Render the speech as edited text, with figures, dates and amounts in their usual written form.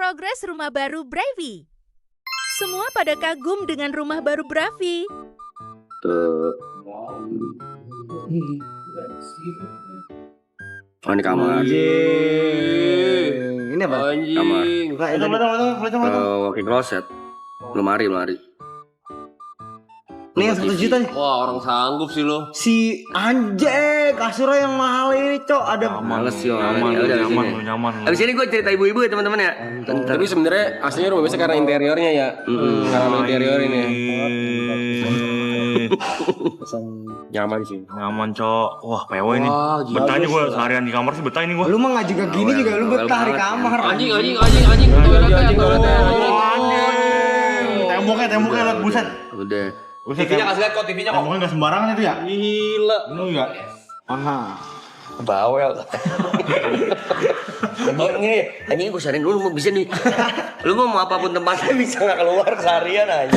progres rumah baru Bravi. Semua pada kagum dengan rumah baru Bravi. Oh, ini kamar. Ini apa? Kamar. Walking closet. Lemari. Ini yang 1 juta nih. Wah, orang sanggup sih lo. Si anjay, kasurnya yang mahal ini, Cok. Ada Males yo. Nyaman. Abis ini gue cerita ibu-ibu ya teman-teman ya. Tapi sebenarnya aslinya rumah biasa karena interiornya ya. Karena interior ini. Nyaman sih. Nyaman, Cok. Wah, PW ini. Wah, gila, Betah nih gue Bos. seharian di kamar sih, betah ini gue. lu mah nggak juga gini juga lu betah di kamar. Anjing. Toiletnya. Temboknya liat, buset. Udah. TV-nya kasih lihat kok, TV-nya kok. Temboknya gak sembarangan itu ya. Gila. Bener gak? Aha. Bawel. Ini gue saranin lu mau bisa nih. Lu mau apapun tempatnya bisa nggak keluar seharian aja.